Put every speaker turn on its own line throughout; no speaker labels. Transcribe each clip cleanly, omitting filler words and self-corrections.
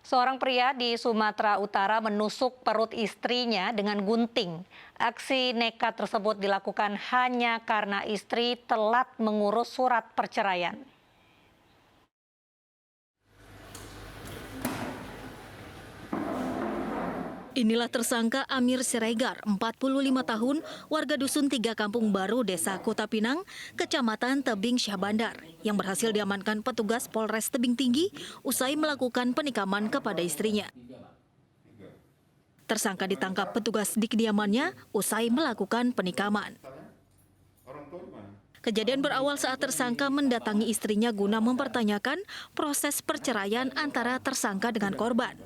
Seorang pria di Sumatera Utara menusuk perut istrinya dengan gunting. Aksi nekat tersebut dilakukan hanya karena istri telat mengurus surat perceraian.
Inilah tersangka Amir Siregar, 45 tahun, warga Dusun 3 Kampung Baru, Desa Kota Pinang, Kecamatan Tebing Syah Bandar, yang berhasil diamankan petugas Polres Tebing Tinggi usai melakukan penikaman kepada istrinya. Tersangka ditangkap petugas di kediamannya usai melakukan penikaman. Kejadian berawal saat tersangka mendatangi istrinya guna mempertanyakan proses perceraian antara tersangka dengan korban.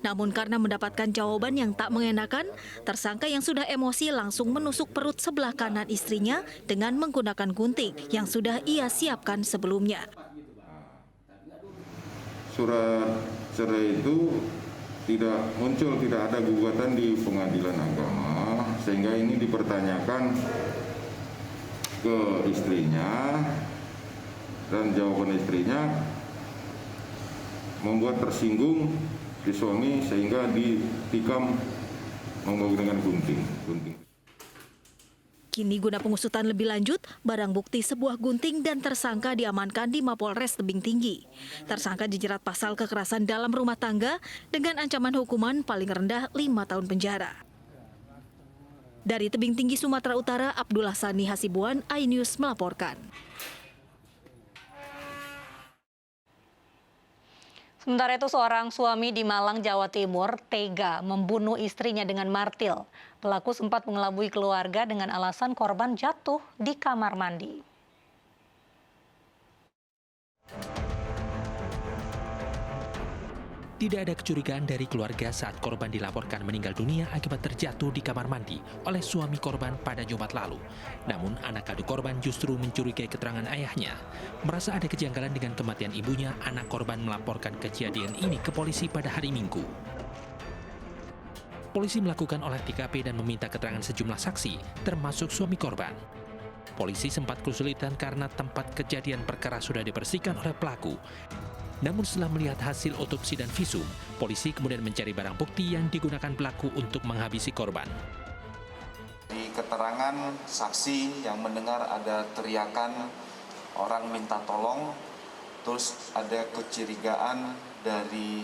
Namun karena mendapatkan jawaban yang tak mengenakan, tersangka yang sudah emosi langsung menusuk perut sebelah kanan istrinya dengan menggunakan gunting yang sudah ia siapkan sebelumnya.
Surat cerai itu tidak muncul, tidak ada gugatan di pengadilan agama, sehingga ini dipertanyakan ke istrinya, dan jawaban istrinya membuat tersinggung si suami sehingga ditikam menggunakan gunting.
Kini guna pengusutan lebih lanjut, barang bukti sebuah gunting dan tersangka diamankan di Mapolres Tebing Tinggi. Tersangka dijerat pasal kekerasan dalam rumah tangga dengan ancaman hukuman paling rendah 5 tahun penjara. Dari Tebing Tinggi, Sumatera Utara, Abdullah Sani Hasibuan, iNews melaporkan.
Sementara itu, seorang suami di Malang, Jawa Timur, tega membunuh istrinya dengan martil. Pelaku sempat mengelabui keluarga dengan alasan korban jatuh di kamar mandi.
Tidak ada kecurigaan dari keluarga saat korban dilaporkan meninggal dunia akibat terjatuh di kamar mandi oleh suami korban pada Jumat lalu. Namun anak kandung korban justru mencurigai keterangan ayahnya. Merasa ada kejanggalan dengan kematian ibunya, anak korban melaporkan kejadian ini ke polisi pada hari Minggu. Polisi melakukan olah TKP dan meminta keterangan sejumlah saksi, termasuk suami korban. Polisi sempat kesulitan karena tempat kejadian perkara sudah dibersihkan oleh pelaku. Namun setelah melihat hasil otopsi dan visum, polisi kemudian mencari barang bukti yang digunakan pelaku untuk menghabisi korban.
Di keterangan saksi yang mendengar ada teriakan orang minta tolong, terus ada kecurigaan dari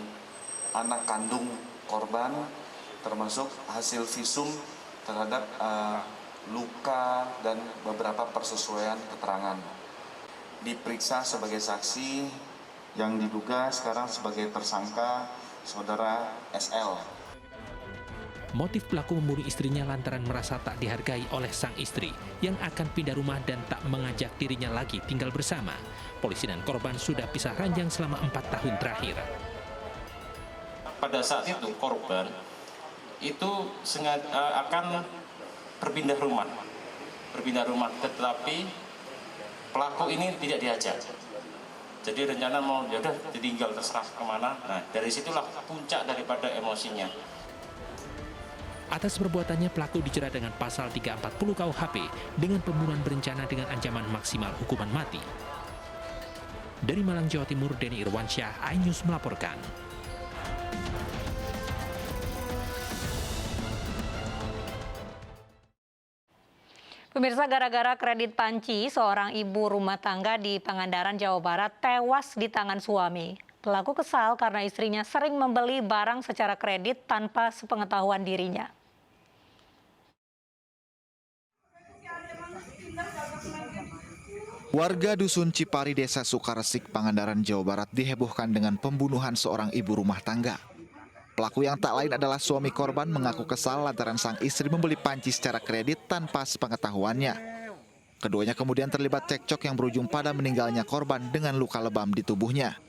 anak kandung korban, termasuk hasil visum terhadap luka dan beberapa persesuaian keterangan. Diperiksa sebagai saksi yang diduga sekarang sebagai tersangka saudara SL.
Motif pelaku membunuh istrinya lantaran merasa tak dihargai oleh sang istri yang akan pindah rumah dan tak mengajak dirinya lagi tinggal bersama. Polisi dan korban sudah pisah ranjang selama 4 tahun terakhir.
Pada saat itu korban itu akan berpindah rumah, tetapi pelaku ini tidak diajak. Jadi rencana mau ya udah ditinggal terserah kemana. Nah dari situlah puncak daripada emosinya.
Atas perbuatannya pelaku dijerat dengan pasal 340 KUHP dengan pembunuhan berencana dengan ancaman maksimal hukuman mati. Dari Malang, Jawa Timur, Denny Irwansyah, iNews melaporkan.
Pemirsa, gara-gara kredit panci, seorang ibu rumah tangga di Pangandaran, Jawa Barat tewas di tangan suami. Pelaku kesal karena istrinya sering membeli barang secara kredit tanpa sepengetahuan dirinya.
Warga Dusun Cipari, Desa Sukaresik, Pangandaran, Jawa Barat dihebohkan dengan pembunuhan seorang ibu rumah tangga. Pelaku yang tak lain adalah suami korban mengaku kesal lantaran sang istri membeli panci secara kredit tanpa sepengetahuannya. Keduanya kemudian terlibat cekcok yang berujung pada meninggalnya korban dengan luka lebam di tubuhnya.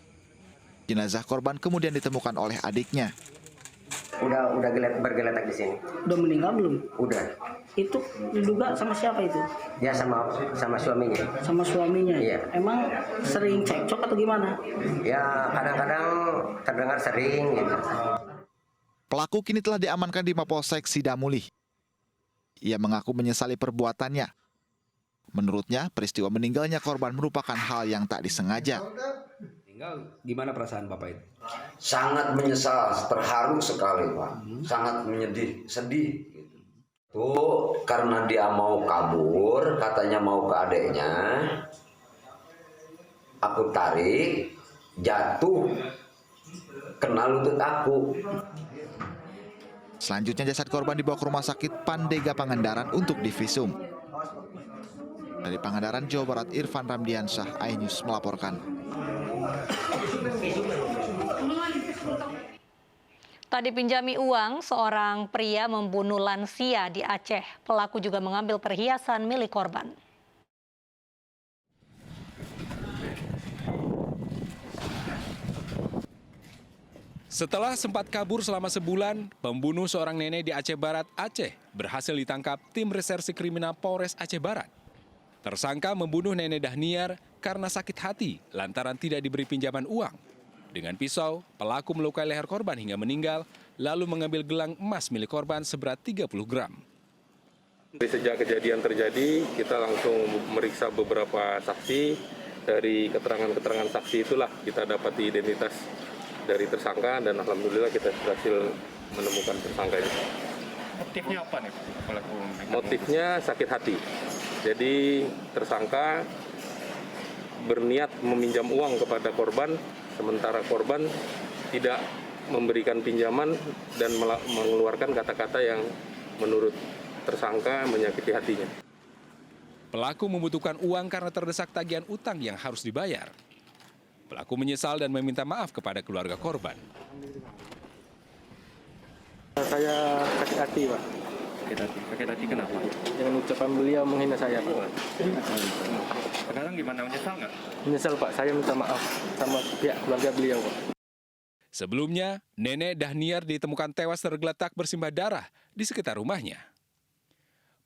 Jenazah korban kemudian ditemukan oleh adiknya.
Udah bergeletak di sini.
Udah meninggal belum?
Udah.
Itu diduga sama siapa itu?
Dia sama suaminya.
Sama suaminya.
Iya.
Emang sering cekcok atau gimana?
Ya kadang-kadang terdengar sering gitu.
Pelaku kini telah diamankan di Mapolsek Sidamuli. Ia mengaku menyesali perbuatannya. Menurutnya, peristiwa meninggalnya korban merupakan hal yang tak disengaja.
Gimana perasaan Bapak itu?
Sangat menyesal, terharu sekali Pak, sangat sedih. Tuh karena dia mau kabur, katanya mau ke adiknya, aku tarik, jatuh, kena lutut aku.
Selanjutnya jasad korban dibawa ke Rumah Sakit Pandega Pangandaran untuk divisum. Dari Pangandaran, Jawa Barat, Irfan Ramdiansyah, iNews melaporkan.
Tak dipinjami uang, seorang pria membunuh lansia di Aceh. Pelaku juga mengambil perhiasan milik korban.
Setelah sempat kabur selama sebulan, pembunuh seorang nenek di Aceh Barat, Aceh, berhasil ditangkap tim reserse kriminal Polres Aceh Barat. Tersangka membunuh nenek Dahniar karena sakit hati lantaran tidak diberi pinjaman uang. Dengan pisau, pelaku melukai leher korban hingga meninggal, lalu mengambil gelang emas milik korban seberat 30 gram.
Sejak kejadian terjadi, kita langsung meriksa beberapa saksi. Dari keterangan-keterangan saksi itulah kita dapati identitas dari tersangka dan alhamdulillah kita berhasil menemukan tersangka ini.
Motifnya apa nih pelaku?
Motifnya sakit hati. Jadi tersangka berniat meminjam uang kepada korban, sementara korban tidak memberikan pinjaman dan mengeluarkan kata-kata yang menurut tersangka menyakiti hatinya.
Pelaku membutuhkan uang karena terdesak tagihan utang yang harus dibayar. Pelaku menyesal dan meminta maaf kepada keluarga korban.
Saya sakit hati, Pak.
Sakit hati kenapa?
Dengan ucapan beliau menghina saya, Pak.
Sekarang gimana, menyesal nggak?
Menyesal, Pak. Saya minta maaf sama pihak keluarga beliau, Pak.
Sebelumnya, nenek Dahniar ditemukan tewas tergeletak bersimbah darah di sekitar rumahnya.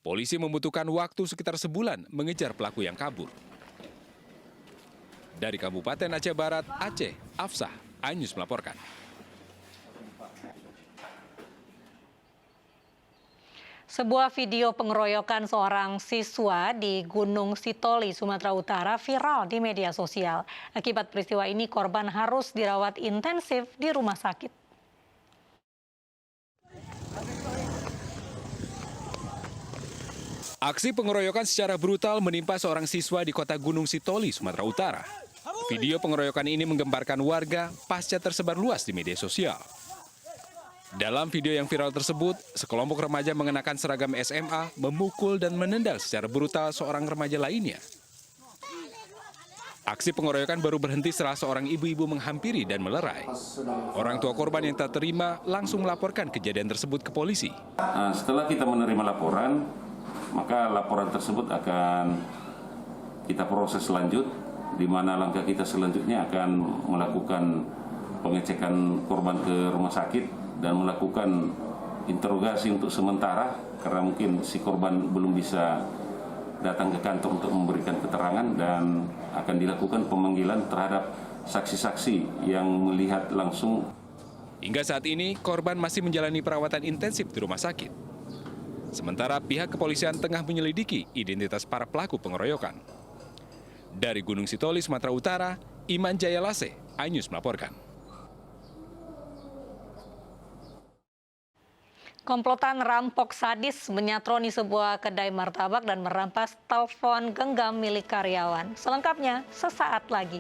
Polisi membutuhkan waktu sekitar sebulan mengejar pelaku yang kabur. Dari Kabupaten Aceh Barat, Aceh, Afsah, iNews melaporkan.
Sebuah video pengeroyokan seorang siswa di Gunung Sitoli, Sumatera Utara viral di media sosial. Akibat peristiwa ini, korban harus dirawat intensif di rumah sakit.
Aksi pengeroyokan secara brutal menimpa seorang siswa di kota Gunung Sitoli, Sumatera Utara. Video pengeroyokan ini menggemparkan warga pasca tersebar luas di media sosial. Dalam video yang viral tersebut, sekelompok remaja mengenakan seragam SMA memukul dan menendang secara brutal seorang remaja lainnya. Aksi pengeroyokan baru berhenti setelah seorang ibu-ibu menghampiri dan melerai. Orang tua korban yang tak terima langsung melaporkan kejadian tersebut ke polisi.
Setelah kita menerima laporan, maka laporan tersebut akan kita proses lanjut, di mana langkah kita selanjutnya akan melakukan pengecekan korban ke rumah sakit dan melakukan interogasi untuk sementara karena mungkin si korban belum bisa datang ke kantor untuk memberikan keterangan, dan akan dilakukan pemanggilan terhadap saksi-saksi yang melihat langsung.
Hingga saat ini, korban masih menjalani perawatan intensif di rumah sakit. Sementara pihak kepolisian tengah menyelidiki identitas para pelaku pengeroyokan. Dari Gunung Sitoli, Sumatera Utara, Iman Jayalase, iNews melaporkan.
Komplotan rampok sadis menyatroni sebuah kedai martabak dan merampas telepon genggam milik karyawan. Selengkapnya sesaat lagi.